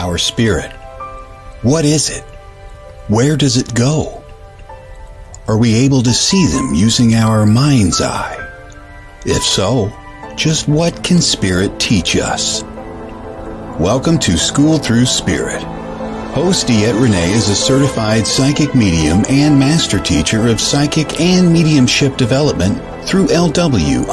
Our spirit. What is it? Where does it go? Are we able to see them using our mind's eye? If so, just what can spirit teach us? Welcome to School Through Spirit. Host DeEtte Renee is a certified psychic medium and master teacher of psychic and mediumship development through LWISSD.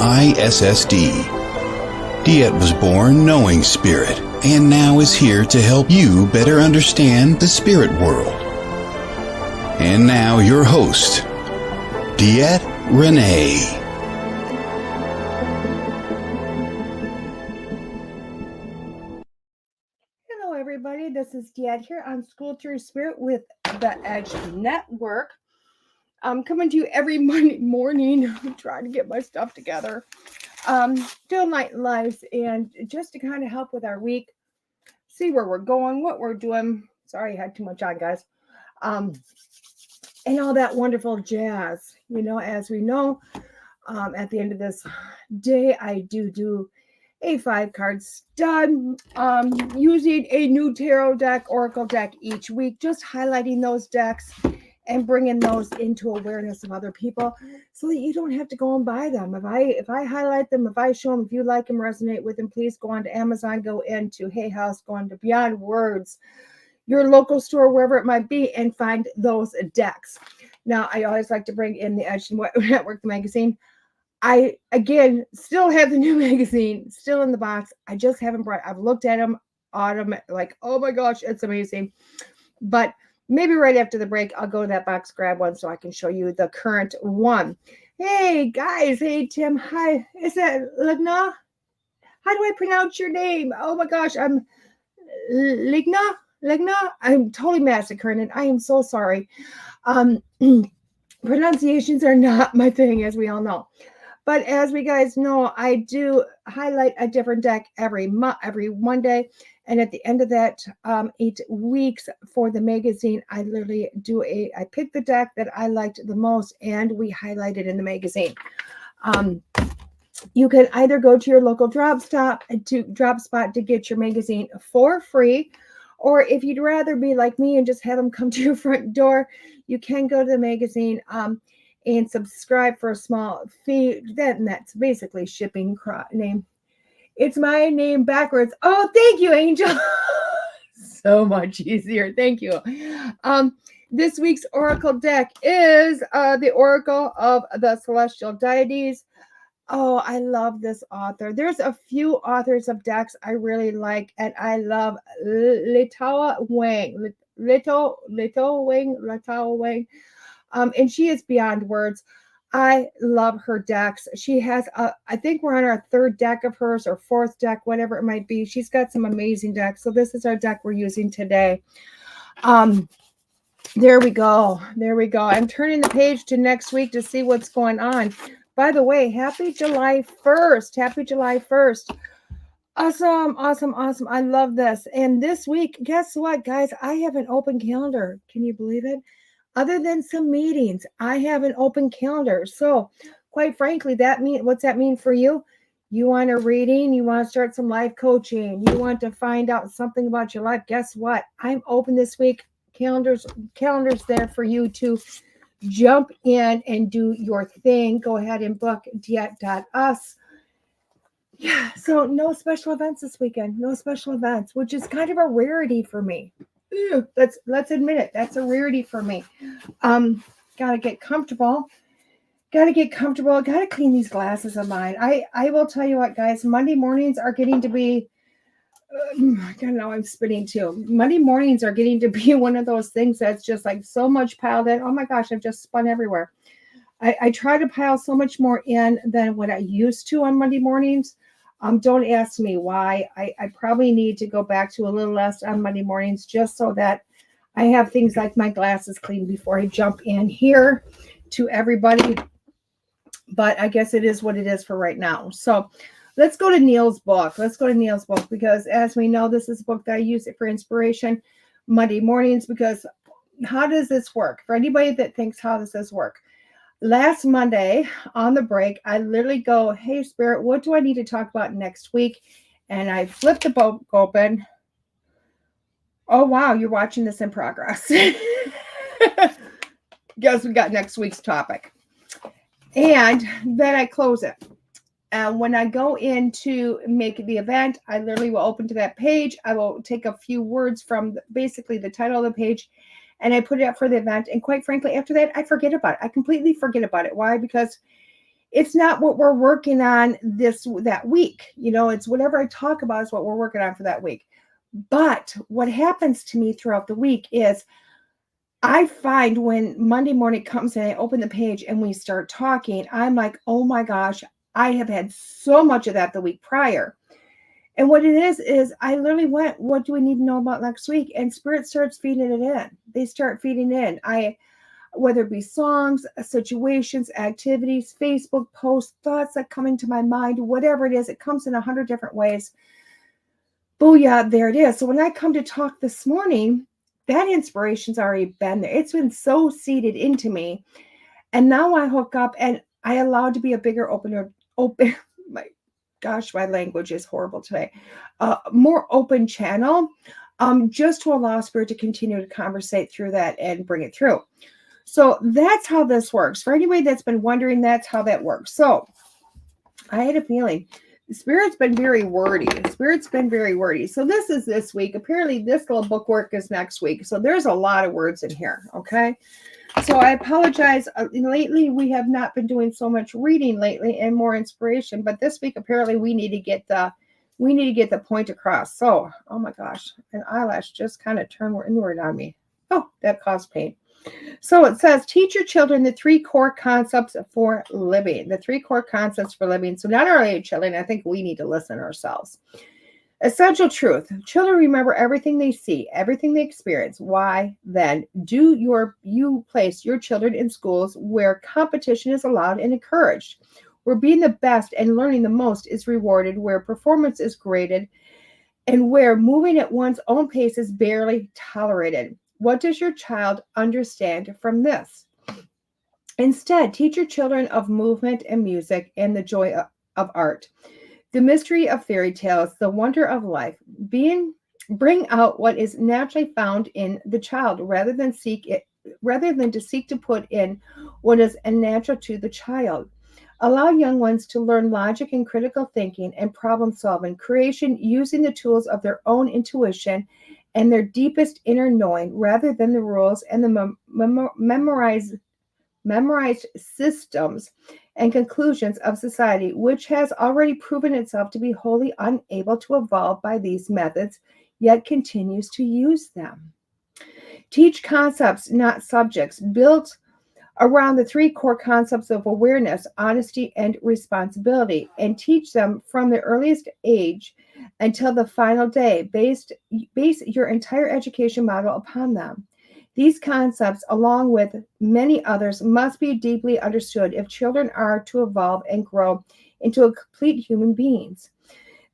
DeEtte was born knowing spirit and now is here to help you better understand the spirit world. And now your host, DeEtte Renee. Hello everybody, this is DeEtte here on School Through Spirit with the Edge Network. I'm coming to you every Monday morning, trying to get my stuff together, doing Light Lives, and just to kind of help with our week, see where we're going, what we're doing. Sorry I had too much on, guys. And all that wonderful jazz. You know, as we know, at the end of this day, I do a 5-card stud, using a new tarot deck, oracle deck each week, just highlighting those decks and bringing those into awareness of other people so that you don't have to go and buy them. If I highlight them, if I show them, if you like them, resonate with them, please go on to Amazon, go into Hay House, go on to Beyond Words, your local store, wherever it might be, and find those decks. Now, I always like to bring in the Edge Network, the magazine. I, again, still have the new magazine, still in the box. I just haven't brought, I've looked at them, like, oh my gosh, it's amazing. But maybe right after the break, I'll go to that box, grab one so I can show you the current one. Hey, guys. Hey, Tim. Hi. Is that Ligna? How do I pronounce your name? Oh my gosh, I'm Ligna? I'm totally massacring it. I am so sorry. Pronunciations are not my thing, as we all know. But as we guys know, I do highlight a different deck every Monday. And at the end of that 8 weeks for the magazine, I literally I pick the deck that I liked the most and we highlight it in the magazine. You can either go to your local drop spot to get your magazine for free, or if you'd rather be like me and just have them come to your front door, you can go to the magazine and subscribe for a small fee. Then that's basically shipping name. It's my name backwards. Oh, thank you, Angel. So much easier. Thank you. This week's Oracle deck is the Oracle of the Celestial Deities. Oh, I love this author. There's a few authors of decks I really like, and I love Letao Wang. Letao Wang. And she is beyond words. I love her decks. She has, I think we're on our 3rd deck of hers or 4th deck, whatever it might be. She's got some amazing decks. So this is our deck we're using today. There we go. I'm turning the page to next week to see what's going on. By the way, happy July 1st. Awesome. I love this. And this week, guess what, guys? I have an open calendar. Can you believe it? Other than some meetings, I have an open calendar. So quite frankly, what's that mean for you? You want a reading, you want to start some life coaching, you want to find out something about your life. Guess what? I'm open this week. Calendars there for you to jump in and do your thing. Go ahead and book DeEtte.us. Yeah, so no special events this weekend. No special events, which is kind of a rarity for me. Let's admit it. That's a rarity for me. Gotta get comfortable. Gotta clean these glasses of mine. I will tell you what, guys. Monday mornings are getting to be. I don't know. I'm spitting too. Monday mornings are getting to be one of those things that's just like so much piled in. Oh my gosh, I've just spun everywhere. I try to pile so much more in than what I used to on Monday mornings. Don't ask me why. I probably need to go back to a little less on Monday mornings just so that I have things like my glasses cleaned before I jump in here to everybody. But I guess it is what it is for right now. So let's go to Neil's book. Because as we know, this is a book that I use it for inspiration Monday mornings. Because how does this work? For anybody that thinks how does this work? Last Monday on the break, I literally go, hey, Spirit, what do I need to talk about next week? And I flip the book open. Oh, wow. You're watching this in progress. Guess we got next week's topic. And then I close it. And when I go in to make the event, I literally will open to that page. I will take a few words from basically the title of the page and I put it up for the event. And quite frankly, after that, I forget about it. I completely forget about it. Why? Because it's not what we're working on that week. It's whatever I talk about is what we're working on for that week. But what happens to me throughout the week is I find when Monday morning comes and I open the page and we start talking, I'm like, oh my gosh, I have had so much of that the week prior. And what it is I literally went, what do we need to know about next week? And Spirit starts feeding it in. They start feeding in. Whether it be songs, situations, activities, Facebook posts, thoughts that come into my mind, whatever it is, it comes in 100 different ways. Booyah, there it is. So when I come to talk this morning, that inspiration's already been there. It's been so seeded into me. And now I hook up and I allow to be a bigger open, my gosh, my language is horrible today. More open channel, just to allow Spirit to continue to conversate through that and bring it through. So that's how this works. For anybody that's been wondering, that's how that works. So I had a feeling. Spirit's been very wordy. So this is this week. Apparently this little bookwork is next week. So there's a lot of words in here. Okay. So I apologize. Lately, we have not been doing so much reading lately and more inspiration. But this week, apparently we need to get the point across. So, oh my gosh, an eyelash just kind of turned inward on me. Oh, that caused pain. So it says, teach your children the 3 core concepts for living. The 3 core concepts for living. So not only children, I think we need to listen ourselves. Essential truth. Children remember everything they see, everything they experience. Why then do you place your children in schools where competition is allowed and encouraged, where being the best and learning the most is rewarded, where performance is graded, and where moving at one's own pace is barely tolerated? What does your child understand from this? Instead, teach your children of movement and music and the joy of art, the mystery of fairy tales, the wonder of life. Bring out what is naturally found in the child rather than to seek to put in what is unnatural to the child. Allow young ones to learn logic and critical thinking and problem solving, creation using the tools of their own intuition and their deepest inner knowing rather than the rules and the memorized systems and conclusions of society, which has already proven itself to be wholly unable to evolve by these methods, yet continues to use them. Teach concepts, not subjects, built around the 3 core concepts of awareness, honesty, and responsibility, and teach them from the earliest age until the final day. Base your entire education model upon them. These concepts, along with many others, must be deeply understood if children are to evolve and grow into complete human beings.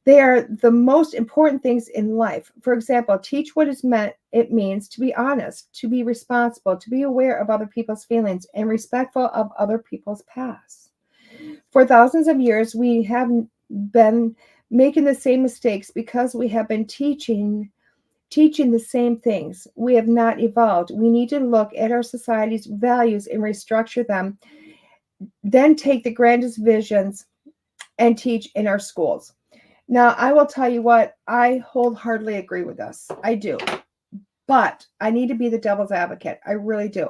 They are the most important things in life. For example, teach what it means to be honest, to be responsible, to be aware of other people's feelings, and respectful of other people's past. For thousands of years, we have been making the same mistakes because we have been teaching the same things. We have not evolved. We need to look at our society's values and restructure them, then take the grandest visions and teach in our schools. Now, I will tell you what, I wholeheartedly agree with this. I do. But I need to be the devil's advocate. I really do.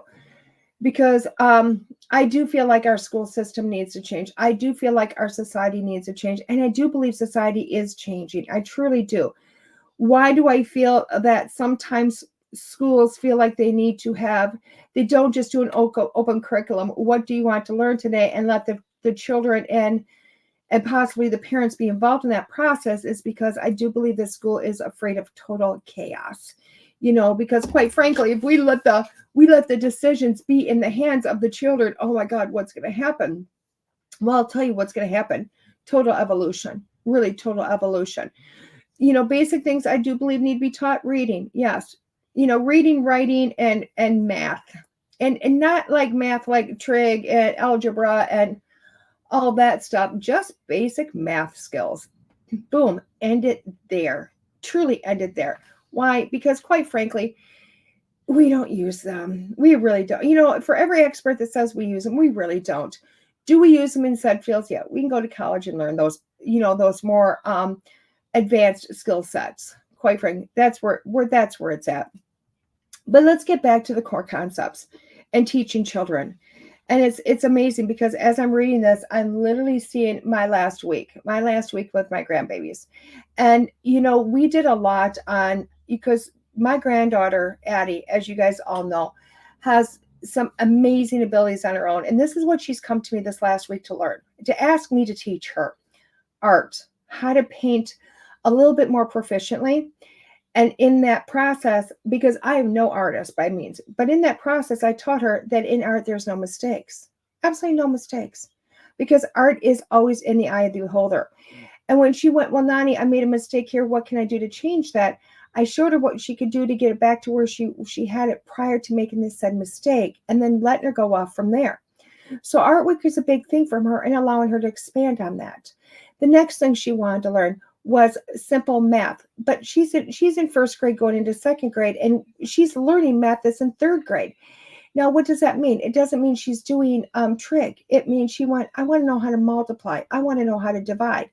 Because I do feel like our school system needs to change. I do feel like our society needs to change. And I do believe society is changing. I truly do. Why do I feel that sometimes schools feel like they don't just do an open curriculum? What do you want to learn today? And let the children and possibly the parents be involved in that process, is because I do believe that school is afraid of total chaos. Because quite frankly, if we let the decisions be in the hands of the children, oh my God, what's going to happen? Well, I'll tell you what's going to happen. Total evolution, really total evolution. Basic things I do believe need to be taught. Reading, yes. Reading, writing, and math. And not like math like trig and algebra and all that stuff. Just basic math skills. Boom. End it there. Truly end it there. Why? Because quite frankly, we don't use them. We really don't. For every expert that says we use them, we really don't. Do we use them in said fields? Yeah, we can go to college and learn those more advanced skill sets. Quite frankly, that's where it's at. But let's get back to the core concepts and teaching children. And it's amazing because as I'm reading this, I'm literally seeing my last week with my grandbabies. And we did a lot on, because my granddaughter Addie, as you guys all know, has some amazing abilities on her own. And this is what she's come to me this last week to learn, to ask me to teach her art, how to paint a little bit more proficiently. And in that process, because I am no artist by means, but in that process, I taught her that in art, there's no mistakes, absolutely no mistakes, because art is always in the eye of the beholder. And when she went, well, Nani, I made a mistake here. What can I do to change that? I showed her what she could do to get it back to where she had it prior to making this said mistake, and then letting her go off from there. So art week is a big thing from her and allowing her to expand on that. The next thing she wanted to learn was simple math, but she's in first grade going into second grade, and she's learning math that's in third grade. Now, what does that mean? It doesn't mean she's doing trig. It means I want to know how to multiply. I want to know how to divide.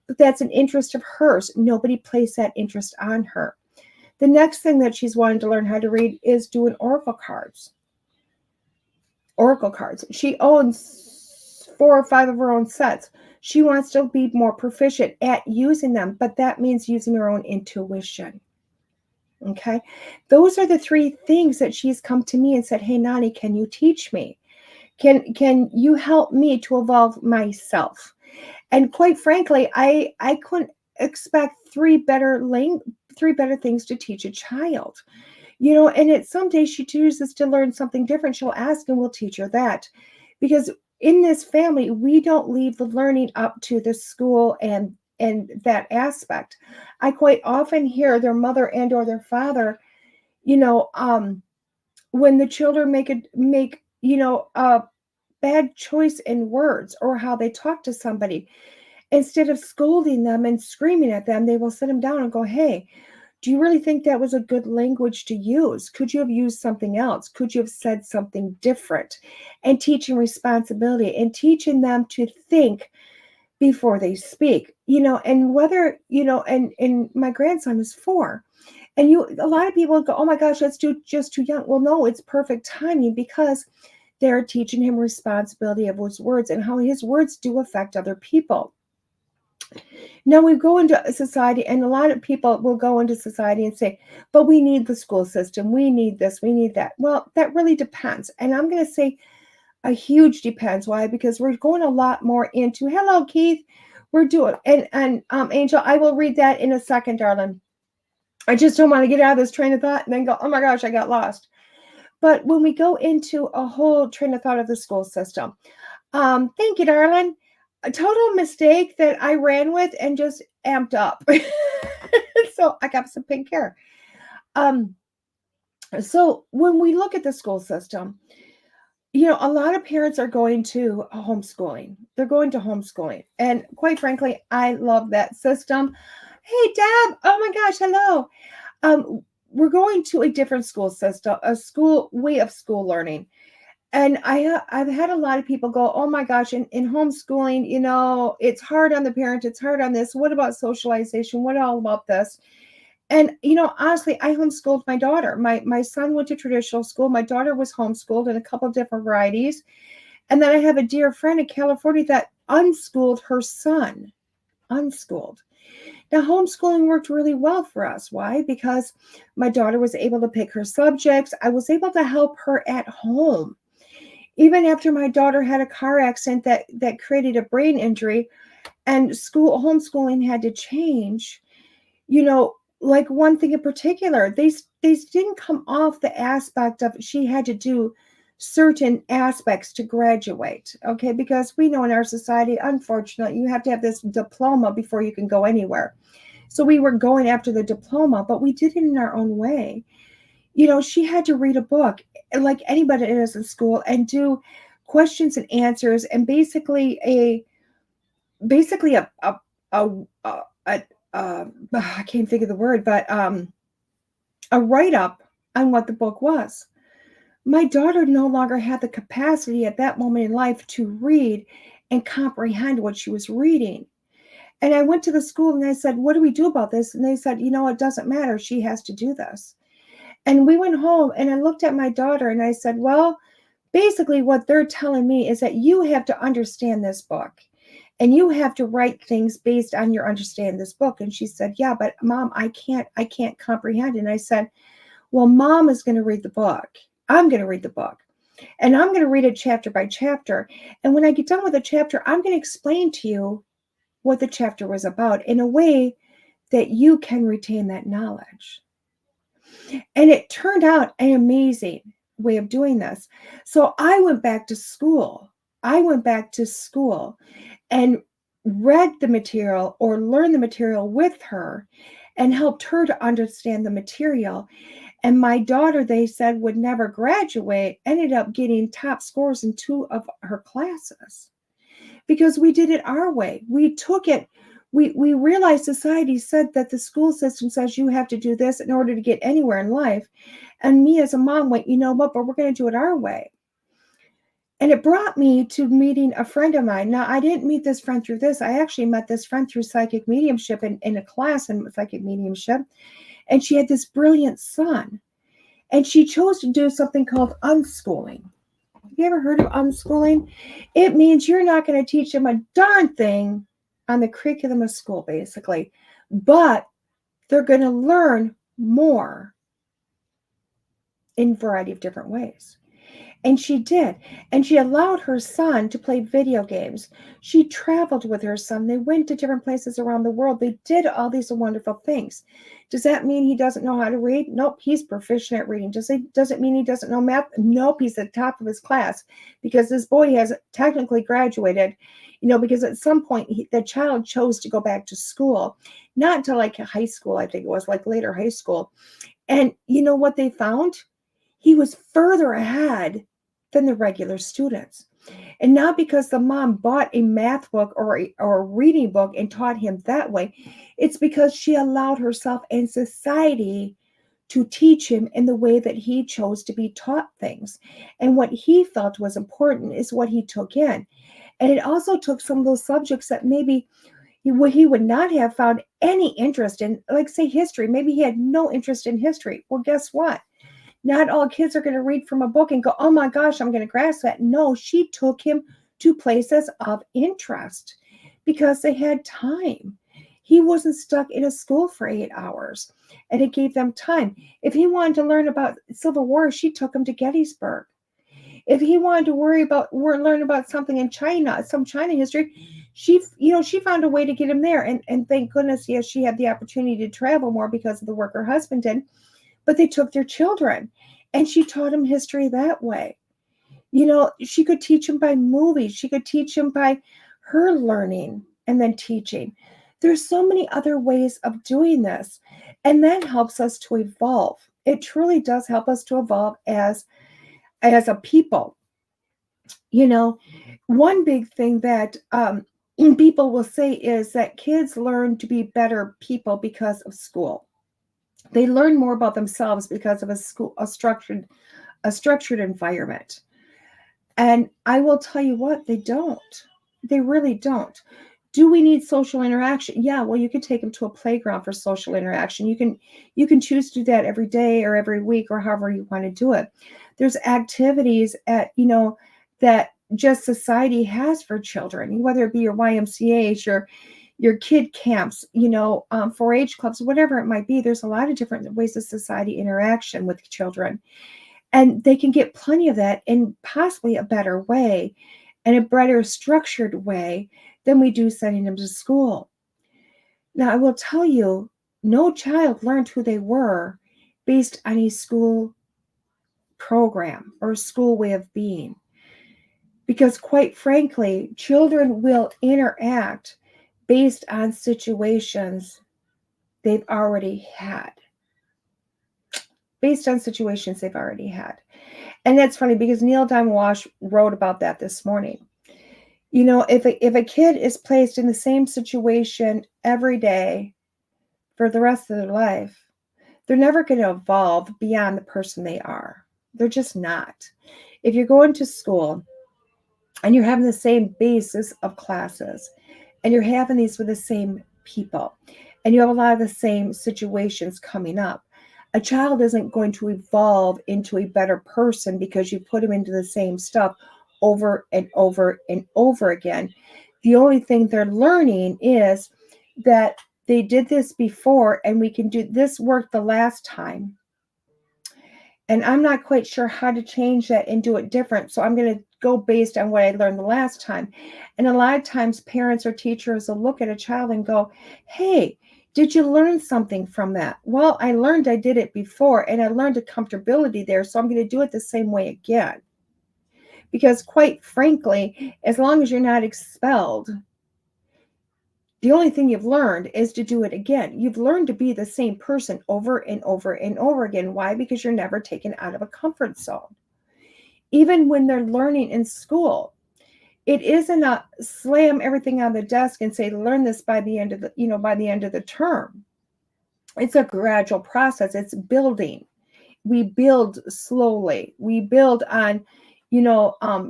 But that's an interest of hers. Nobody placed that interest on her. The next thing that she's wanting to learn how to read is doing oracle cards. Oracle cards. She owns 4 or 5 of her own sets. She wants to be more proficient at using them, but that means using her own intuition. Okay. Those are the 3 things that she's come to me and said, hey, Nani, can you teach me? Can you help me to evolve myself? And quite frankly, I couldn't expect 3 better things to teach a child. And at some day she chooses to learn something different, she'll ask and we'll teach her that. Because in this family, we don't leave the learning up to the school and that aspect. I quite often hear their mother and or their father, when the children make a bad choice in words or how they talk to somebody, instead of scolding them and screaming at them, they will sit them down and go, hey, do you really think that was a good language to use? Could you have used something else? Could you have said something different? And teaching responsibility and teaching them to think before they speak, and whether, and my grandson is 4. And a lot of people go, oh my gosh, that's just too young. Well, no, it's perfect timing because they're teaching him responsibility of his words and how his words do affect other people. Now we go into a society, and a lot of people will go into society and say, but we need the school system. We need this, we need that. Well, that really depends. And I'm going to say a huge depends. Why? Because we're going a lot more into, hello, Keith, we're doing, and Angel, I will read that in a second, darling. I just don't want to get out of this train of thought and then go, oh my gosh, I got lost. But when we go into a whole train of thought of the school system, thank you, darling. A total mistake that I ran with and just amped up. So I got some pink hair. So when we look at the school system, a lot of parents are going to homeschooling. They're going to homeschooling. And quite frankly, I love that system. Hey, Deb. Oh my gosh. Hello. We're going to a different school system, a school way of school learning. And I've had a lot of people go, oh my gosh, in homeschooling, it's hard on the parent. It's hard on this. What about socialization? What all about this? And, honestly, I homeschooled my daughter. My son went to traditional school. My daughter was homeschooled in a couple of different varieties. And then I have a dear friend in California that unschooled her son. Unschooled. Now, homeschooling worked really well for us. Why? Because my daughter was able to pick her subjects. I was able to help her at home. Even after my daughter had a car accident that created a brain injury and homeschooling had to change, like one thing in particular, they didn't come off the aspect of she had to do certain aspects to graduate, okay? Because we know in our society, unfortunately, you have to have this diploma before you can go anywhere. So we were going after the diploma, but we did it in our own way. She had to read a book like anybody is in school and do questions and answers, and basically I can't think of the word, but a write-up on what the book was. My daughter no longer had the capacity at that moment in life to read and comprehend what she was reading. And I went to the school and I said, what do we do about this? And they said, it doesn't matter. She has to do this. And we went home and I looked at my daughter and I said, well, basically what they're telling me is that you have to understand this book and you have to write things based on your understanding this book. And she said, yeah, but Mom, I can't comprehend. And I said, well, Mom is going to read the book. I'm going to read the book and I'm going to read it chapter by chapter. And when I get done with the chapter, I'm going to explain to you what the chapter was about in a way that you can retain that knowledge. And it turned out an amazing way of doing this. So I went back to school. And read the material or learned the material with her and helped her to understand the material. And my daughter, they said, would never graduate, ended up getting top scores in 2 of her classes because we did it our way. We took it. We realized society said that the school system says you have to do this in order to get anywhere in life. And me as a mom went, you know what, but we're going to do it our way. And it brought me to meeting a friend of mine. Now, I didn't meet this friend through this. I actually met this friend through psychic mediumship in a class in psychic mediumship. And she had this brilliant son. And she chose to do something called unschooling. Have you ever heard of unschooling? It means you're not going to teach them a darn thing on the curriculum of school, basically. But they're going to learn more in a variety of different ways. And she did. And she allowed her son to play video games. She traveled with her son. They went to different places around the world. They did all these wonderful things. Does that mean he doesn't know how to read? Nope, he's proficient at reading. Does it mean he doesn't know math? Nope, he's at the top of his class because this boy has technically graduated, because at some point the child chose to go back to school, not until like high school, I think it was like later high school. And you know what they found? He was further ahead than the regular students. And not because the mom bought a math book or a reading book and taught him that way. It's because she allowed herself and society to teach him in the way that he chose to be taught things. And what he felt was important is what he took in. And it also took some of those subjects that maybe he would not have found any interest in, like say history. Maybe he had no interest in history. Well, guess what? Not all kids are going to read from a book and go, oh my gosh, I'm going to grasp that. No, she took him to places of interest because they had time. He wasn't stuck in a school for 8 hours, and it gave them time. If he wanted to learn about Civil War, she took him to Gettysburg. If he wanted to learn about something in China, some China history, she found a way to get him there. And thank goodness, yes, she had the opportunity to travel more because of the work her husband did. But they took their children and she taught them history that way. She could teach them by movies. She could teach them by her learning and then teaching. There's so many other ways of doing this. And that helps us to evolve. It truly does help us to evolve as a people. One big thing that people will say is that kids learn to be better people because of school. They learn more about themselves because of a structured environment. And I will tell you what, they don't. They really don't. Do we need social interaction? Yeah, well, you can take them to a playground for social interaction. You can choose to do that every day or every week or however you want to do it. There's activities that just society has for children, whether it be your YMCA's, your kid camps, 4-H clubs, whatever it might be. There's a lot of different ways of society interaction with children. And they can get plenty of that in possibly a better way and a better structured way than we do sending them to school. Now, I will tell you, no child learned who they were based on a school program or school way of being. Because quite frankly, children will interact based on situations they've already had. And that's funny because Neil Diamond Walsh wrote about that this morning. If a kid is placed in the same situation every day for the rest of their life, they're never going to evolve beyond the person they are. They're just not. If you're going to school and you're having the same basis of classes and you're having these with the same people and you have a lot of the same situations coming up, a child isn't going to evolve into a better person because you put them into the same stuff over and over and over again. The only thing they're learning is that they did this before and we can do this work the last time. And I'm not quite sure how to change that and do it different. So I'm going to go based on what I learned the last time. And a lot of times parents or teachers will look at a child and go, hey, did you learn something from that? Well, I learned I did it before and I learned a comfortability there. So I'm going to do it the same way again. Because quite frankly, as long as you're not expelled, the only thing you've learned is to do it again. You've learned to be the same person over and over and over again. Why? Because you're never taken out of a comfort zone. Even when they're learning in school, it isn't a slam everything on the desk and say, learn this by the end of the term. It's a gradual process. It's building. We build slowly. We build on,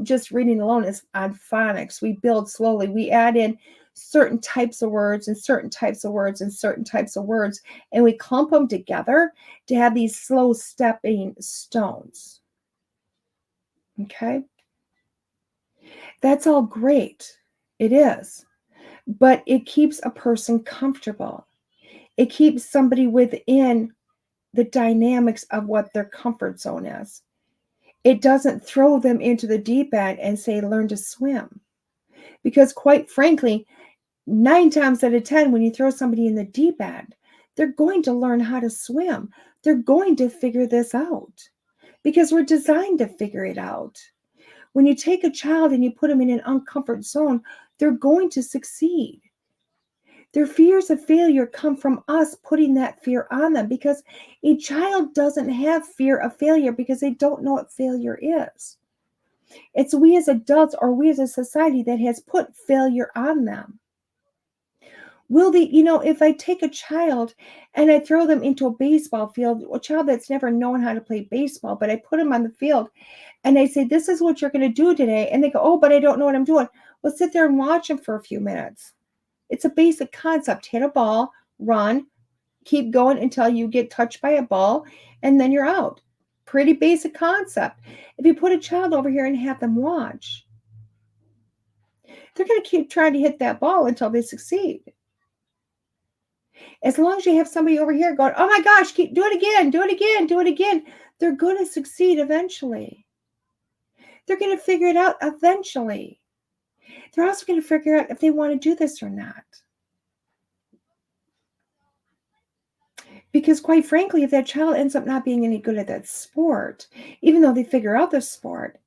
just reading alone is on phonics. We build slowly. We add in certain types of words and certain types of words and certain types of words, and we clump them together to have these slow stepping stones. Okay? That's all great. It is. But it keeps a person comfortable. It keeps somebody within the dynamics of what their comfort zone is. It doesn't throw them into the deep end and say, learn to swim. Because quite frankly, 9 times out of 10, when you throw somebody in the deep end, they're going to learn how to swim. They're going to figure this out because we're designed to figure it out. When you take a child and you put them in an uncomfort zone, they're going to succeed. Their fears of failure come from us putting that fear on them because a child doesn't have fear of failure because they don't know what failure is. It's we as adults or we as a society that has put failure on them. If I take a child and I throw them into a baseball field, a child that's never known how to play baseball, but I put them on the field and I say, this is what you're going to do today. And they go, oh, but I don't know what I'm doing. Well, sit there and watch them for a few minutes. It's a basic concept. Hit a ball, run, keep going until you get touched by a ball, and then you're out. Pretty basic concept. If you put a child over here and have them watch, they're going to keep trying to hit that ball until they succeed. As long as you have somebody over here going, oh my gosh, keep do it again, do it again, do it again, they're going to succeed eventually. They're going to figure it out eventually. They're also going to figure out if they want to do this or not. Because quite frankly, if that child ends up not being any good at that sport, even though they figure out the sport,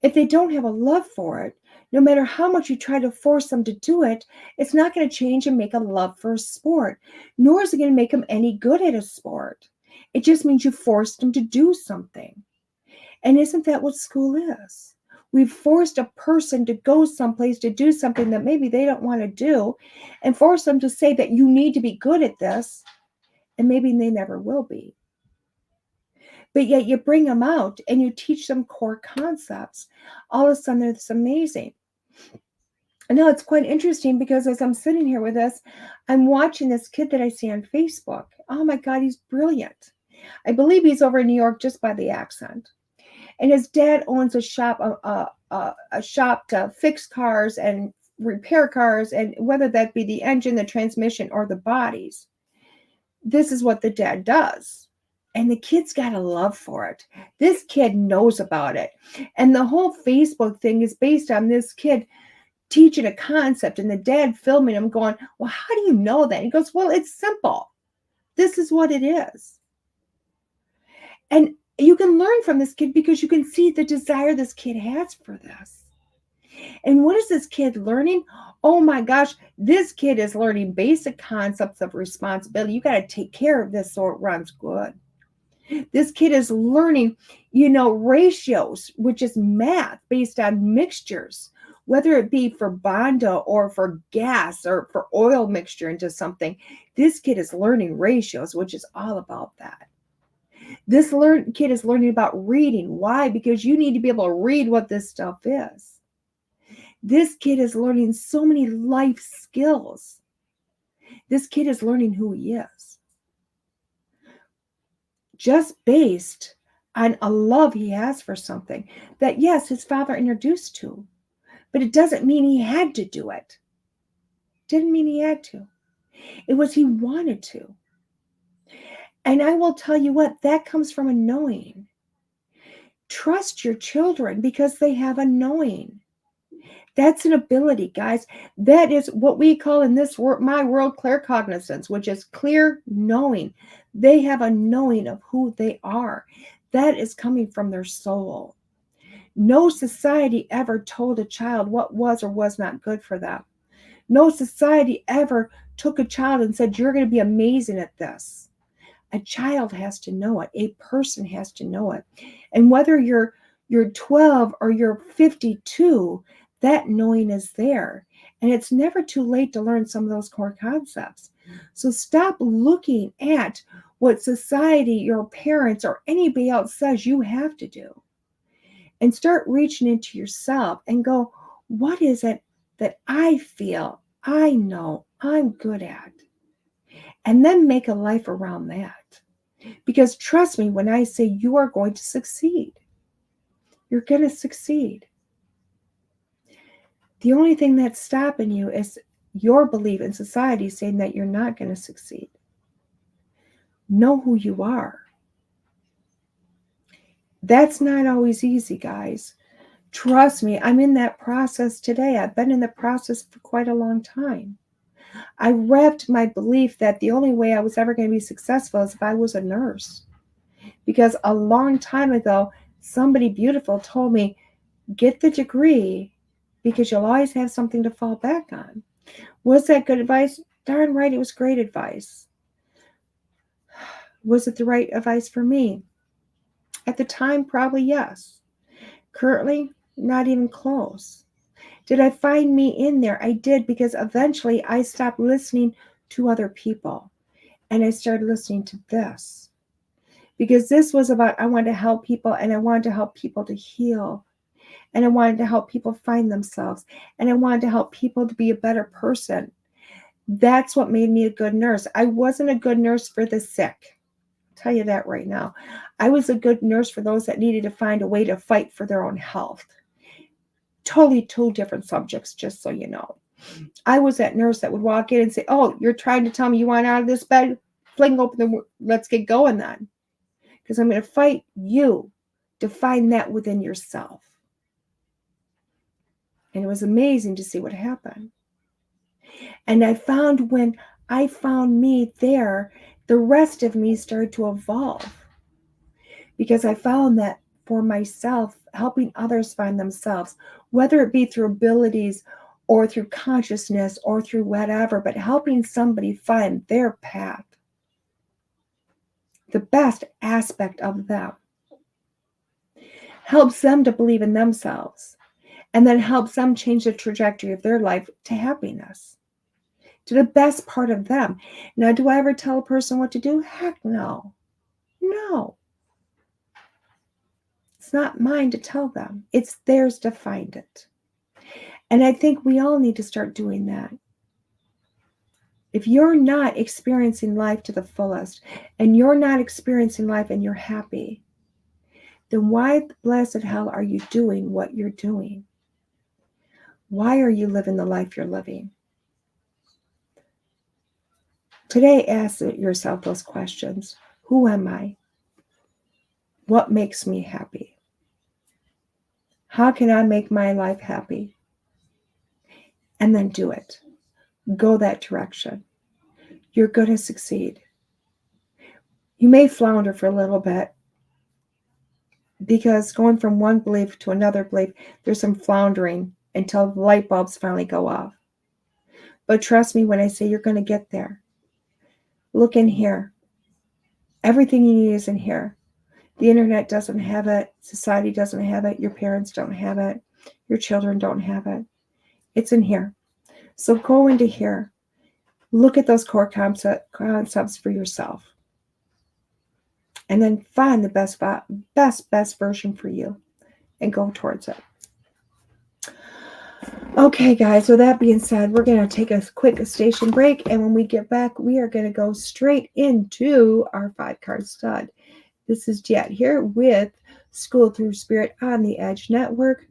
if they don't have a love for it, no matter how much you try to force them to do it, it's not going to change and make a love for a sport, nor is it going to make them any good at a sport. It just means you forced them to do something. And isn't that what school is? We've forced a person to go someplace to do something that maybe they don't want to do and force them to say that you need to be good at this, and maybe they never will be. But yet you bring them out and you teach them core concepts. All of a sudden, it's amazing. And now it's quite interesting because as I'm sitting here with this, I'm watching this kid that I see on Facebook. Oh my God, he's brilliant. I believe he's over in New York just by the accent. And his dad owns a shop, a shop to fix cars and repair cars, and whether that be the engine, the transmission, or the bodies. This is what the dad does. And the kid's got a love for it. This kid knows about it. And the whole Facebook thing is based on this kid teaching a concept and the dad filming him going, well, how do you know that? He goes, well, it's simple. This is what it is. And you can learn from this kid because you can see the desire this kid has for this. And what is this kid learning? Oh my gosh, this kid is learning basic concepts of responsibility. You got to take care of this so it runs good. This kid is learning, ratios, which is math based on mixtures, whether it be for Bondo or for gas or for oil mixture into something. This kid is learning ratios, which is all about that. This kid is learning about reading. Why? Because you need to be able to read what this stuff is. This kid is learning so many life skills. This kid is learning who he is. Just based on a love he has for something that, yes, his father introduced to, but it doesn't mean he had to do it. Didn't mean he had to. It was he wanted to. And I will tell you what, that comes from a knowing. Trust your children because they have a knowing. That's an ability, guys. That is what we call in this world, my world, claircognizance, which is clear knowing. They have a knowing of who they are. That is coming from their soul. No society ever told a child what was or was not good for them. No society ever took a child and said, you're going to be amazing at this. A child has to know it. A person has to know it. And whether you're 12 or you're 52, that knowing is there. And it's never too late to learn some of those core concepts. So stop looking at what society, your parents, or anybody else says you have to do. And start reaching into yourself and go, what is it that I feel, I know, I'm good at? And then make a life around that. Because trust me when I say you are going to succeed. You're going to succeed. The only thing that's stopping you is your belief in society saying that you're not going to succeed. Know who you are. That's not always easy, guys. Trust me, I'm in that process today. I've been in the process for quite a long time. I wrapped my belief that the only way I was ever going to be successful is if I was a nurse. Because a long time ago, somebody beautiful told me, get the degree because you'll always have something to fall back on. Was that good advice? Darn right, it was great advice. Was it the right advice for me? At the time, probably yes. Currently, not even close. Did I find me in there? I did, because eventually I stopped listening to other people and I started listening to this. Because this was about, I wanted to help people and I wanted to help people to heal. And I wanted to help people find themselves. And I wanted to help people to be a better person. That's what made me a good nurse. I wasn't a good nurse for the sick. I'll tell you that right now. I was a good nurse for those that needed to find a way to fight for their own health. Totally two different subjects, just so you know. I was that nurse that would walk in and say, oh, you're trying to tell me you want out of this bed? Fling open the, let's get going then. Because I'm going to fight you to find that within yourself. And it was amazing to see what happened. And I found when I found me there, the rest of me started to evolve. Because I found that for myself, helping others find themselves, whether it be through abilities or through consciousness or through whatever, but helping somebody find their path, the best aspect of them, helps them to believe in themselves, and then helps them change the trajectory of their life to happiness, to the best part of them. Now, do I ever tell a person what to do? Heck no. No. It's not mine to tell them. It's theirs to find it. And I think we all need to start doing that. If you're not experiencing life to the fullest, and you're not experiencing life and you're happy, then why the blessed hell are you doing what you're doing? Why are you living the life you're living? Today, ask yourself those questions. Who am I? What makes me happy? How can I make my life happy? And then do it. Go that direction. You're going to succeed. You may flounder for a little bit because going from one belief to another belief, there's some floundering until the light bulbs finally go off. But trust me when I say you're going to get there. Look in here. Everything you need is in here. The internet doesn't have it. Society doesn't have it. Your parents don't have it. Your children don't have it. It's in here. So go into here. Look at those core concepts for yourself. And then find the best version for you and go towards it. Okay, guys, with that being said, we're going to take a quick station break. And when we get back, we are going to go straight into our 5-card stud. This is DeEtte here with School Through Spirit on the Edge Network.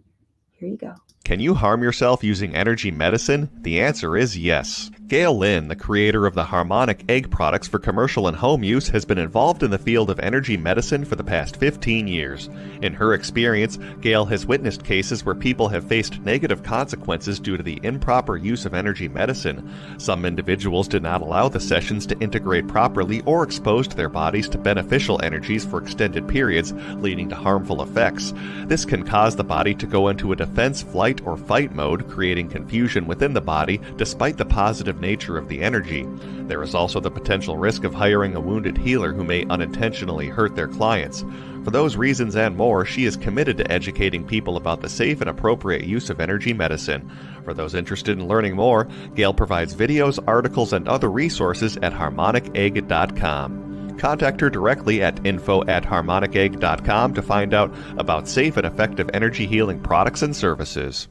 Here you go. Can you harm yourself using energy medicine? The answer is yes. Gail Lynn, the creator of the harmonic egg products for commercial and home use, has been involved in the field of energy medicine for the past 15 years. In her experience, Gail has witnessed cases where people have faced negative consequences due to the improper use of energy medicine. Some individuals did not allow the sessions to integrate properly or exposed their bodies to beneficial energies for extended periods, leading to harmful effects. This can cause the body to go into a defense, flight, or fight mode, creating confusion within the body despite the positive nature of the energy. There is also the potential risk of hiring a wounded healer who may unintentionally hurt their clients. For those reasons and more, she is committed to educating people about the safe and appropriate use of energy medicine. For those interested in learning more, Gail provides videos, articles, and other resources at harmonicegg.com. Contact her directly at info@harmonicegg.com to find out about safe and effective energy healing products and services.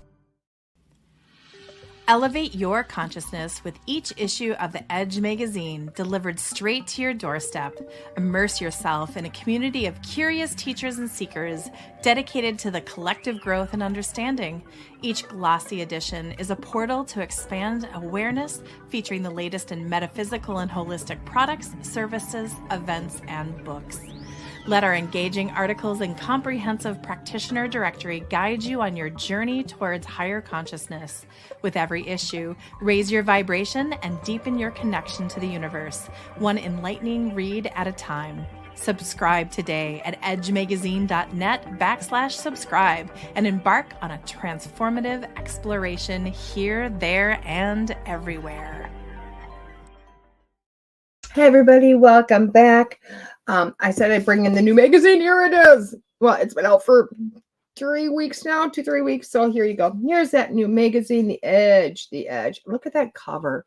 Elevate your consciousness with each issue of the Edge magazine delivered straight to your doorstep. Immerse yourself in a community of curious teachers and seekers dedicated to the collective growth and understanding. Each glossy edition is a portal to expand awareness, featuring the latest in metaphysical and holistic products, services, events, and books. Let our engaging articles and comprehensive practitioner directory guide you on your journey towards higher consciousness. With every issue, raise your vibration and deepen your connection to the universe, one enlightening read at a time. Subscribe today at edgemagazine.net/subscribe and embark on a transformative exploration here, there, and everywhere. Hey, everybody, welcome back. I said I'd bring in the new magazine. Here it is. Well, it's been out for 3 weeks now, 2-3 weeks. So here you go. Here's that new magazine, The Edge. The Edge. Look at that cover.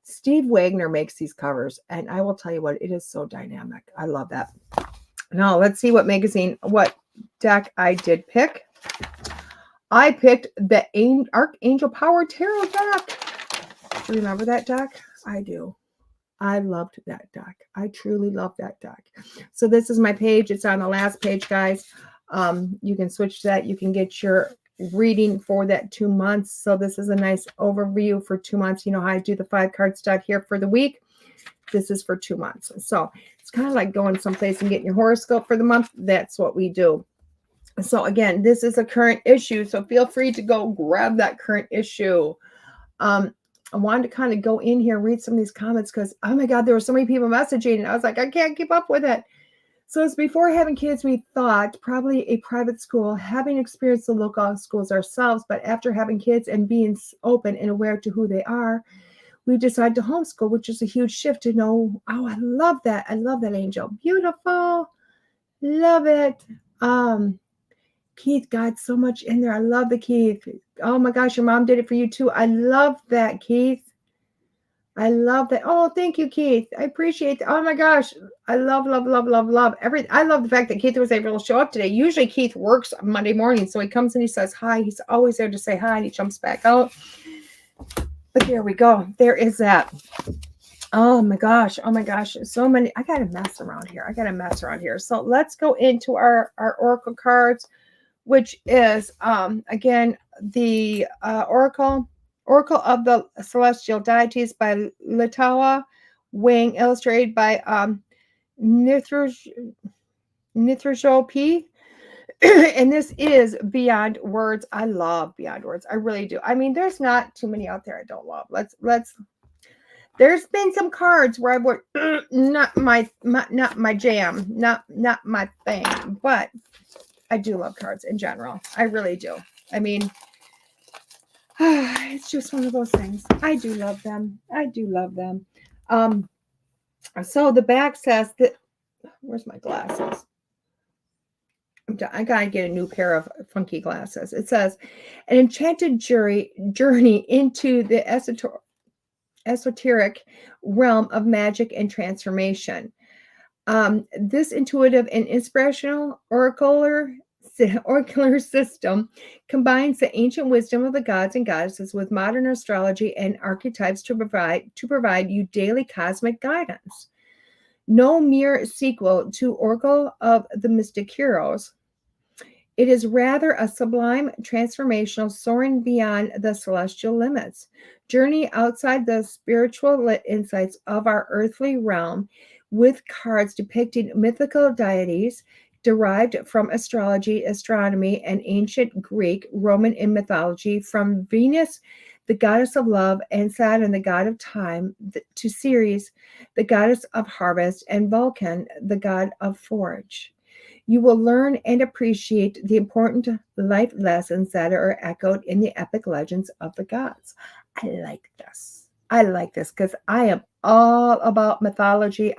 Steve Wagner makes these covers, and I will tell you what, it is so dynamic. I love that. Now, let's see what deck I did pick. I picked the Archangel Power Tarot deck. Remember that deck? I do. I loved that deck. I truly love that deck. So this is my page. It's on the last page, guys. You can switch to that. You can get your reading for that 2 months. So this is a nice overview for 2 months. You know how I do the 5-card stud here for the week. This is for 2 months. So it's kind of like going someplace and getting your horoscope for the month. That's what we do. So again, this is a current issue. So feel free to go grab that current issue. I wanted to kind of go in here, read some of these comments because, oh my God, there were so many people messaging. And I was like, I can't keep up with it. So as before having kids, we thought probably a private school, having experienced the local schools ourselves. But after having kids and being open and aware to who they are, we decided to homeschool, which is a huge shift to know. Oh, I love that. I love that, Angel. Beautiful. Love it. Keith got so much in there. I love the Keith. Oh my gosh, your mom did it for you too. I love that, Keith. I love that. Oh, thank you, Keith. I appreciate that. Oh my gosh. I love everything. I love the fact that Keith was able to show up today. Usually Keith works Monday morning. So he comes and he says hi. He's always there to say hi and he jumps back out. But there we go. There is that. Oh my gosh. Oh my gosh. So many. I got to mess around here. So let's go into our Oracle cards, which is, again, the Oracle of the Celestial Deities by Letao, Wang, illustrated by Nithrujo P. And this is Beyond Words. I love Beyond Words. I really do. I mean, there's not too many out there I don't love. There's been some cards where I would not my jam, not my thing, but I do love cards in general. I really do. I mean, it's just one of those things. I do love them. So the back says that, where's my glasses? I gotta get a new pair of funky glasses. It says, an enchanted journey into the esoteric realm of magic and transformation. This intuitive and inspirational oracular system combines the ancient wisdom of the gods and goddesses with modern astrology and archetypes to provide you daily cosmic guidance. No mere sequel to Oracle of the Mystic Heroes. It is rather a sublime transformational soaring beyond the celestial limits. Journey outside the spiritual insights of our earthly realm with cards depicting mythical deities derived from astrology, astronomy, and ancient Greek, Roman, and mythology, from Venus, the goddess of love, and Saturn, the god of time, to Ceres, the goddess of harvest, and Vulcan, the god of forge. You will learn and appreciate the important life lessons that are echoed in the epic legends of the gods. I like this. I like this because I am all about mythology.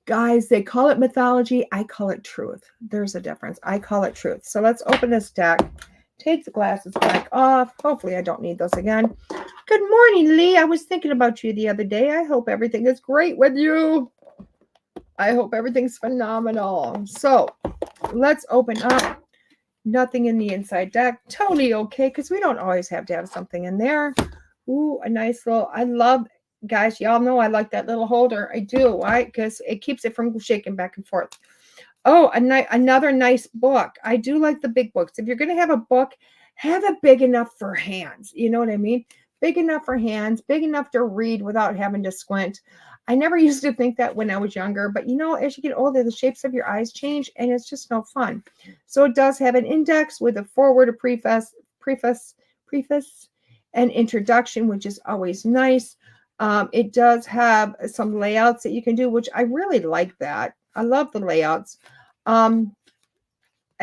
Guys, they call it mythology. I call it truth. There's a difference. I call it truth. So let's open this deck. Take the glasses back off. Hopefully I don't need those again. Good morning, Lee. I was thinking about you the other day. I hope everything is great with you. I hope everything's phenomenal. So let's open up. Nothing in the inside deck. Totally okay, because we don't always have to have something in there. Ooh, a nice little, I love, guys, y'all know I like that little holder. I do, right? Because it keeps it from shaking back and forth. Oh, another nice book. I do like the big books. If you're going to have a book, have it big enough for hands. You know what I mean? Big enough for hands, big enough to read without having to squint. I never used to think that when I was younger, but you know, as you get older, the shapes of your eyes change and it's just no fun. So it does have an index with a foreword, a preface, and introduction, which is always nice. It does have some layouts that you can do, which I really like that. I love the layouts. I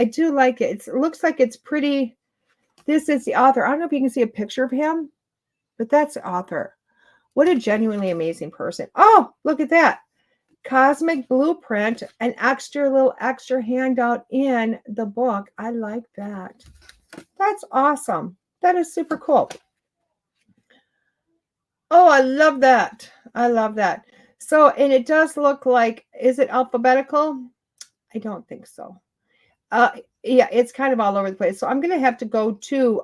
do like it. It looks like it's pretty. This is the author. I don't know if you can see a picture of him, but that's the author. What a genuinely amazing person. Oh, look at that. Cosmic Blueprint, an extra handout in the book. I like that. That's awesome. That is super cool. Oh, I love that. I love that. So, and it does look like, is it alphabetical? I don't think so. Yeah, it's kind of all over the place. So I'm going to have to go to,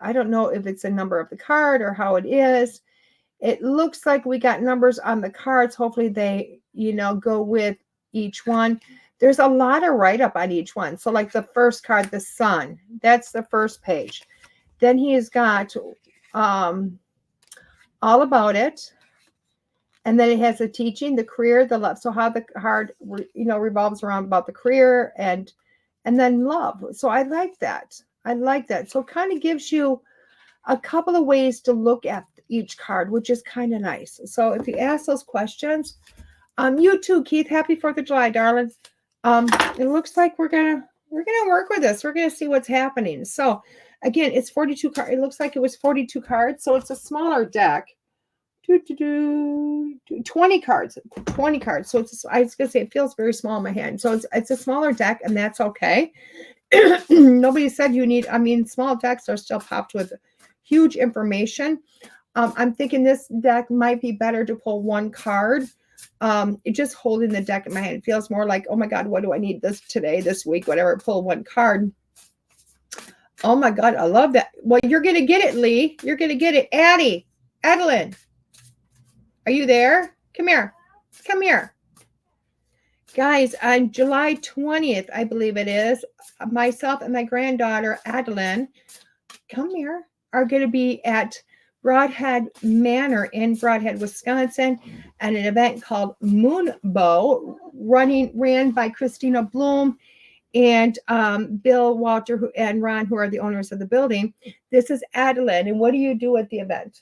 I don't know if it's a number of the card or how it is. It looks like we got numbers on the cards. Hopefully they, go with each one. There's a lot of write-up on each one. So like the first card, the sun, that's the first page. Then he has got all about it. And then it has the teaching, the career, the love. So how the card, revolves around about the career and then love. So I like that. I like that. So it kind of gives you a couple of ways to look at each card, which is kind of nice. So if you ask those questions, you too, Keith, happy 4th of July, darling. It looks like we're gonna work with this. We're gonna see what's happening. So again, it's 42 cards. It looks like it was 42 cards. So it's a smaller deck. 20 cards. 20 cards. So I was gonna say it feels very small in my hand. So it's a smaller deck, and that's okay. Nobody said you need, small decks are still popped with huge information. I'm thinking this deck might be better to pull one card. Just holding the deck in my hand, it feels more like, oh my God, what do I need this today, this week, whatever, pull one card. Oh my God, I love that. Well, you're going to get it, Lee. You're going to get it. Adeline, are you there? Come here. Come here. Guys, on July 20th, I believe it is, myself and my granddaughter, Adeline, come here, are going to be at Broadhead Manor in Broadhead, Wisconsin, at an event called Moonbow, ran by Christina Bloom and Bill Walter and Ron, who are the owners of the building. This is Adeline. And what do you do at the event?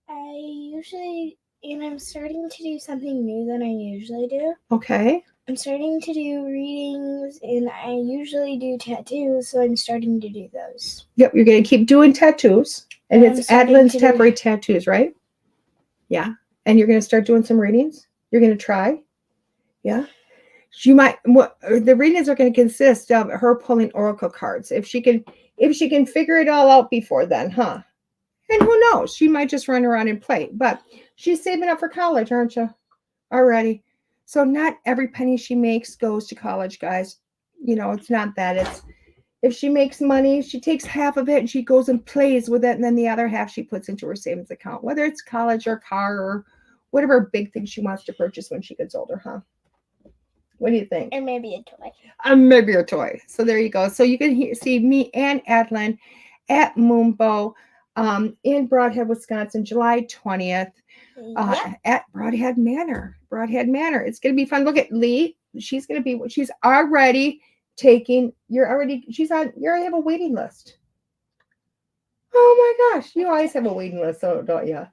I'm starting to do something new than I usually do. Okay. I'm starting to do readings, and I usually do tattoos, so I'm starting to do those. Yep, you're going to keep doing tattoos. And it's Adeline's temporary tattoos, right? Yeah. And you're going to start doing some readings? You're going to try? Yeah. She might, the readings are going to consist of her pulling oracle cards. If she can figure it all out before then, huh? And who knows? She might just run around and play. But she's saving up for college, aren't you? Already. So not every penny she makes goes to college, guys. It's not that. It's if she makes money, she takes half of it and she goes and plays with it, and then the other half she puts into her savings account, whether it's college or car or whatever big thing she wants to purchase when she gets older, huh? What do you think? Or maybe a toy. Maybe a toy. So there you go. So you can see me and Adeline at Moonbow in Broadhead, Wisconsin, July 20th at Broadhead Manor. Broadhead Manor. It's going to be fun. Look at Lee. She's already taking, you already have a waiting list. Oh my gosh. You always have a waiting list, so don't you?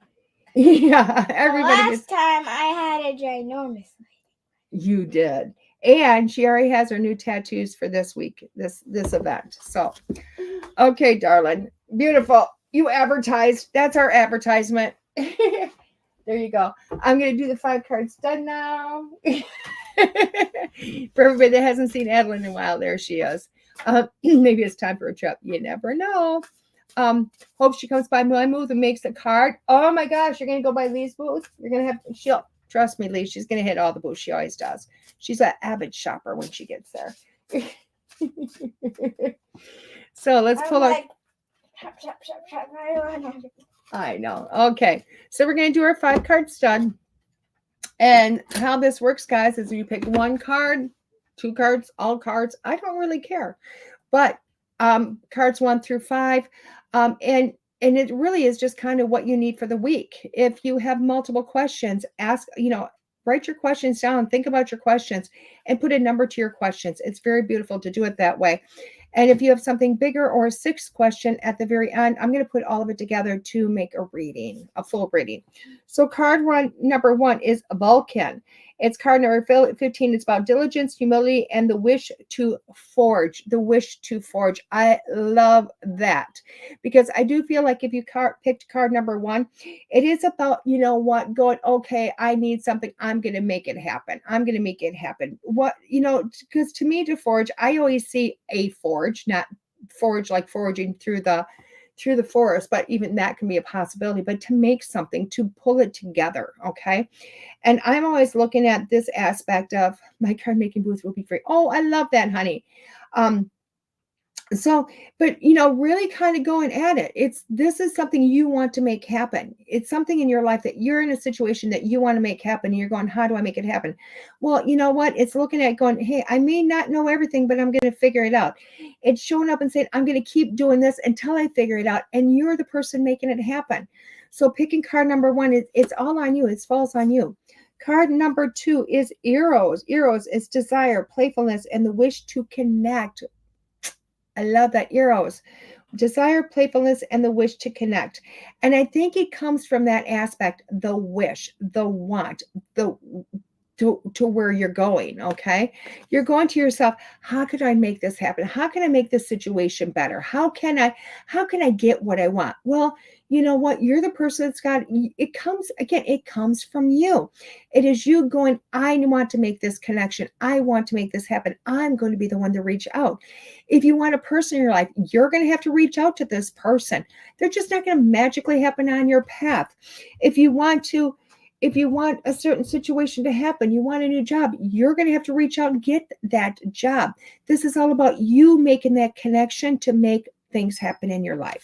Yeah. Everybody. Last time I had a ginormous waiting. You did. And she already has her new tattoos for this week, this event. So, okay, darling. Beautiful. You advertised. That's our advertisement. There you go. I'm going to do the 5 cards done now. For everybody that hasn't seen Adeline in a while, there she is. Maybe it's time for a trip. You never know. Hope she comes by my booth and makes a card. Oh my gosh, you're going to go by Lee's booth? You're going to have, trust me, Lee, she's going to hit all the booths. She always does. She's an avid shopper when she gets there. So let's pull our... I know. Okay. So we're going to do our 5 card stud. And how this works, guys, is you pick 1 card, 2 cards, all cards. I don't really care. But cards 1 through 5. And it really is just kind of what you need for the week. If you have multiple questions, ask, write your questions down, think about your questions, and put a number to your questions. It's very beautiful to do it that way. And if you have something bigger or a 6th question at the very end, I'm going to put all of it together to make a full reading. So card number 1 is Vulcan. It's card number 15. It's about diligence, humility, and the wish to forge. The wish to forge. I love that because I do feel like if you picked card number 1, it is about, going, okay, I need something. I'm going to make it happen. I'm going to make it happen. Because to me, to forge, I always see a forge, not forge like foraging through the forest, but even that can be a possibility, but to make something, to pull it together. Okay. And I'm always looking at this aspect of my card making booth will be free. Oh, I love that, honey. But really kind of going at it. This is something you want to make happen. It's something in your life that you're in a situation that you want to make happen. And you're going, how do I make it happen? Well, you know what? It's looking at going, hey, I may not know everything, but I'm going to figure it out. It's showing up and saying, I'm going to keep doing this until I figure it out. And you're the person making it happen. So picking card number 1, it's all on you. It falls on you. Card number 2 is Eros. Eros is desire, playfulness, and the wish to connect. I love that. Eros, desire, playfulness, and the wish to connect. And I think it comes from that aspect, the wish, the want, to where you're going. Okay. You're going to yourself. How could I make this happen? How can I make this situation better? How can I get what I want? Well, you know what? You're the person that's got, it comes from you. It is you going, I want to make this connection. I want to make this happen. I'm going to be the one to reach out. If you want a person in your life, you're going to have to reach out to this person. They're just not going to magically happen on your path. If you want a certain situation to happen, you want a new job, you're going to have to reach out and get that job. This is all about you making that connection to make things happen in your life.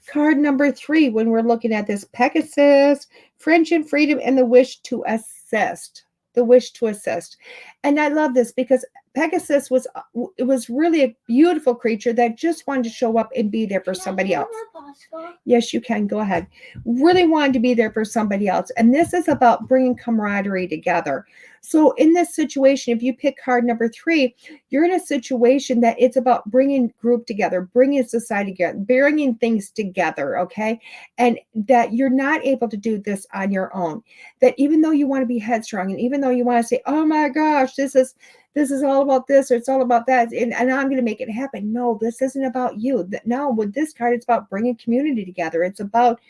Card number 3, when we're looking at this, Pegasus, friendship, freedom, and the wish to assist. The wish to assist. And I love this because Pegasus was really a beautiful creature that just wanted to show up and be there for somebody else. Yes, you can. Go ahead. Really wanted to be there for somebody else. And this is about bringing camaraderie together. So in this situation, if you pick card number 3, you're in a situation that it's about bringing group together, bringing society together, bringing things together, okay? And that you're not able to do this on your own. That even though you want to be headstrong and even though you want to say, oh my gosh, this is all about this or it's all about that and I'm going to make it happen. No, this isn't about you. No, with this card, it's about bringing community together. It's about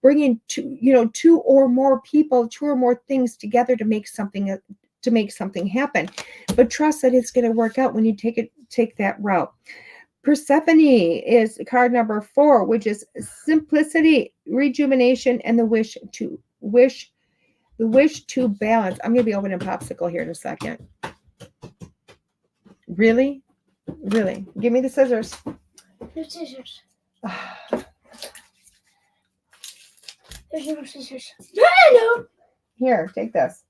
bringing two or more people, 2 or more things together to make something to make something happen. But trust that it's going to work out when you take that route. Persephone is card number 4, which is simplicity, rejuvenation, and the wish to balance. I'm going to be opening a popsicle here in a second. Really? Really? Give me the scissors. No scissors. There's no scissors. No. Here, take this.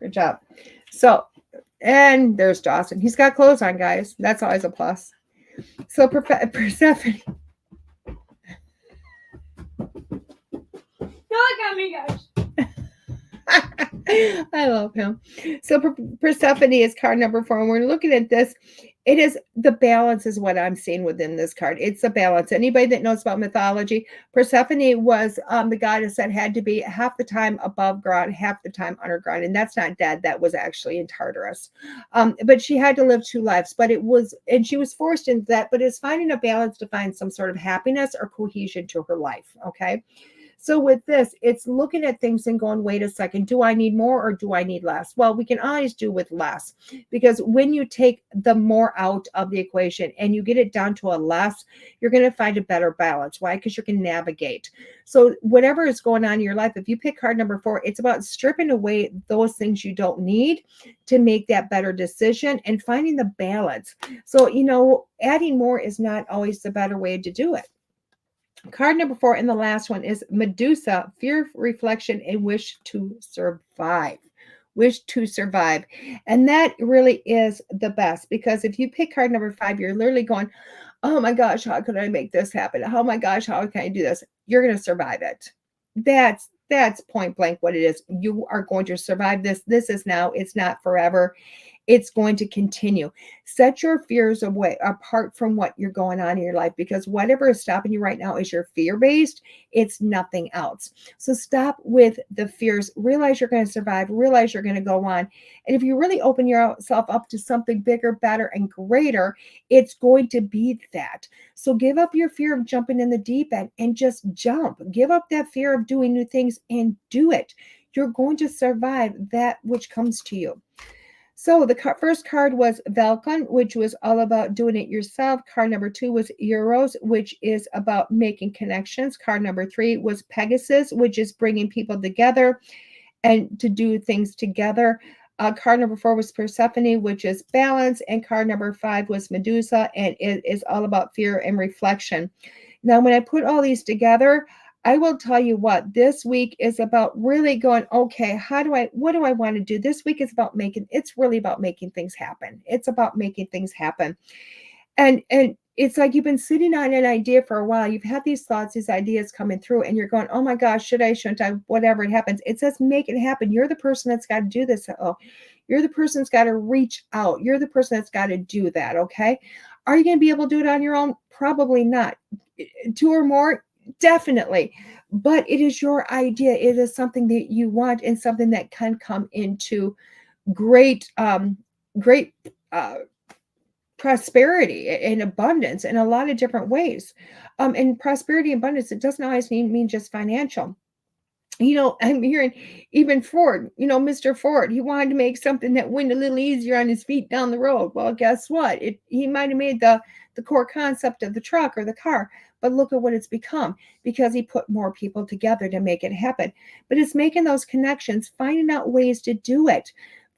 Good job. So, and there's Dawson. He's got clothes on, guys. That's always a plus. So, Persephone. No, I got me, guys. I love him. So Persephone is card number 4. And we're looking at this. It is the balance is what I'm seeing within this card. It's the balance. Anybody that knows about mythology, Persephone was the goddess that had to be half the time above ground, half the time underground. And that's not dead. That was actually in Tartarus. But she had to live 2 lives. But she was forced into that. But it's finding a balance to find some sort of happiness or cohesion to her life. Okay. So with this, it's looking at things and going, wait a second, do I need more or do I need less? Well, we can always do with less, because when you take the more out of the equation and you get it down to a less, you're going to find a better balance. Why? Because you can navigate. So whatever is going on in your life, if you pick card number 4, it's about stripping away those things you don't need to make that better decision and finding the balance. So, adding more is not always the better way to do it. Card number 4 and the last one is Medusa, fear, reflection, and wish to survive. Wish to survive. And that really is the best, because if you pick card number 5, you're literally going, oh my gosh, how could I make this happen? Oh my gosh, how can I do this? You're going to survive it. That's point blank what it is. You are going to survive this. This is now. It's not forever. It's going to continue. Set your fears away apart from what you're going on in your life, because whatever is stopping you right now is your fear-based. It's nothing else. So stop with the fears. Realize you're going to survive. Realize you're going to go on. And if you really open yourself up to something bigger, better, and greater, it's going to be that. So give up your fear of jumping in the deep end and just jump. Give up that fear of doing new things and do it. You're going to survive that which comes to you. So the first card was Vulcan, which was all about doing it yourself. Card number 2 was Eros, which is about making connections. Card number 3 was Pegasus, which is bringing people together and to do things together. Card number 4 was Persephone, which is balance. And card number 5 was Medusa, and it is all about fear and reflection. Now, when I put all these together, I will tell you what, this week is about really going, okay, what do I want to do? This week is it's really about making things happen. It's about making things happen. And it's like you've been sitting on an idea for a while. You've had these thoughts, these ideas coming through, and you're going, oh my gosh, should I, shouldn't I, whatever it happens. It says make it happen. You're the person that's got to do this. Oh, you're the person that's got to reach out. You're the person that's got to do that, okay? Are you going to be able to do it on your own? Probably not. 2 or more? Definitely. But it is your idea. It is something that you want and something that can come into great prosperity and abundance in a lot of different ways. And prosperity and abundance, it doesn't always mean just financial. I'm hearing even Ford, Mr. Ford, he wanted to make something that went a little easier on his feet down the road. Well, guess what? He might have made the core concept of the truck or the car, but look at what it's become because he put more people together to make it happen. But it's making those connections, finding out ways to do it,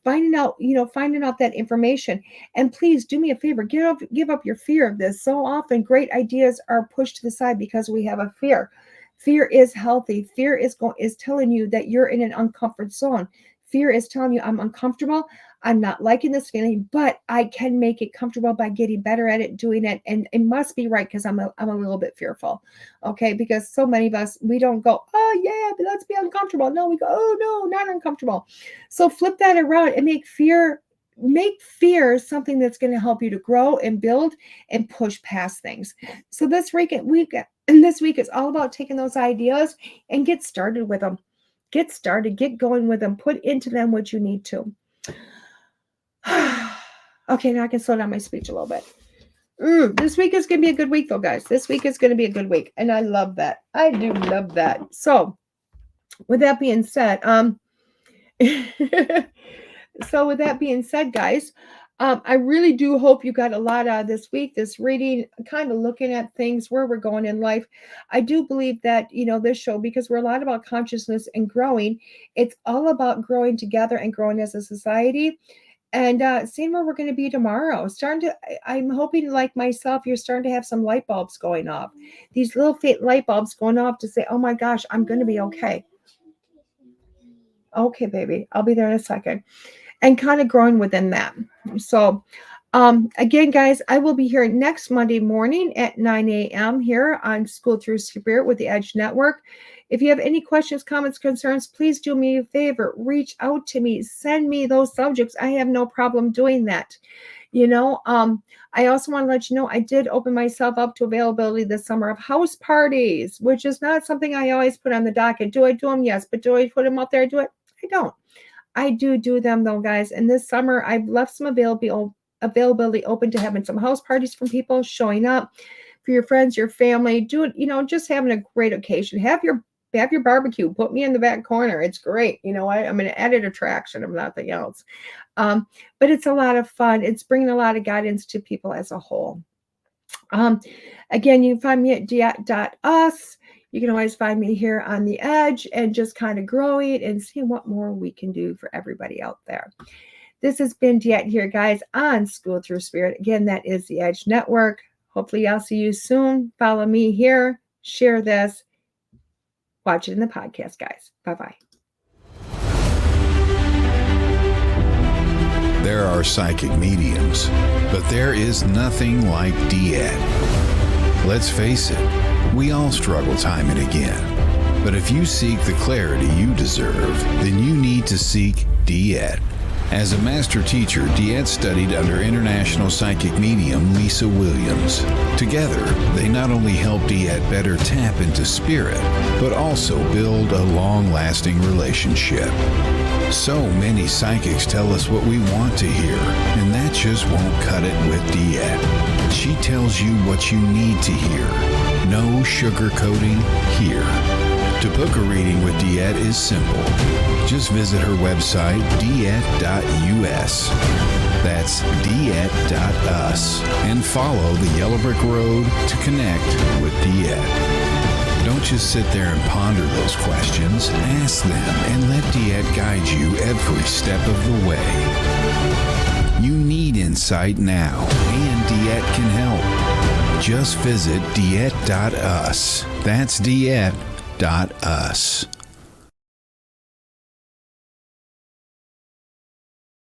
finding out that information. And please do me a favor, give up your fear of this. So often great ideas are pushed to the side because we have a fear. Fear is healthy. Fear is telling you that you're in an uncomfort zone. Fear is telling you I'm uncomfortable. I'm not liking this feeling, but I can make it comfortable by getting better at it, doing it. And it must be right because I'm a little bit fearful. Okay. Because so many of us, we don't go, oh yeah, but let's be uncomfortable. No, we go, oh no, not uncomfortable. So flip that around and make fear something that's going to help you to grow and build and push past things. So this week is all about taking those ideas and get started with them. Get started, get going with them, put into them what you need to. Okay, now I can slow down my speech a little bit. This week is going to be a good week though, guys. This week is going to be a good week. And I love that. I do love that. So with that being said, So with that being said, guys, I really do hope you got a lot out of this week, this reading, kind of looking at things, where we're going in life. I do believe that, this show, because we're a lot about consciousness and growing, it's all about growing together and growing as a society, and seeing where we're going to be tomorrow. I'm hoping, like myself, you're starting to have some light bulbs going off. These little faint light bulbs going off to say, oh my gosh, I'm going to be okay. Okay, baby, I'll be there in a second. And kind of growing within that. So, again, guys, I will be here next Monday morning at 9 a.m. here on School Through Spirit with the Edge Network. If you have any questions, comments, concerns, please do me a favor. Reach out to me. Send me those subjects. I have no problem doing that. I also want to let you know I did open myself up to availability this summer of house parties, which is not something I always put on the docket. Do I do them? Yes. But do I put them up there? Do it? I don't. I do them though, guys. And this summer, I've left some availability open to having some house parties from people showing up for your friends, your family. Do it, just having a great occasion. Have your barbecue. Put me in the back corner. It's great. I'm an added attraction of nothing else. But it's a lot of fun. It's bringing a lot of guidance to people as a whole. Again, you can find me at DeEtte.us. You can always find me here on the Edge and just kind of growing and seeing what more we can do for everybody out there. This has been DeEtte here, guys, on School Through Spirit. Again, that is the Edge Network. Hopefully, I'll see you soon. Follow me here. Share this. Watch it in the podcast, guys. Bye-bye. There are psychic mediums, but there is nothing like DeEtte. Let's face it, we all struggle time and again. But if you seek the clarity you deserve, then you need to seek DeEtte. As a master teacher, DeEtte studied under international psychic medium Lisa Williams. Together, they not only help DeEtte better tap into spirit, but also build a long-lasting relationship. So many psychics tell us what we want to hear, and that just won't cut it with DeEtte. She tells you what you need to hear. No sugarcoating here. To book a reading with DeEtte is simple. Just visit her website, DeEtte.us. That's DeEtte.us. And follow the Yellow Brick Road to connect with DeEtte. Don't just sit there and ponder those questions. Ask them and let DeEtte guide you every step of the way. You need insight now, and DeEtte can help. Just visit DeEtte.us. That's DeEtte.us.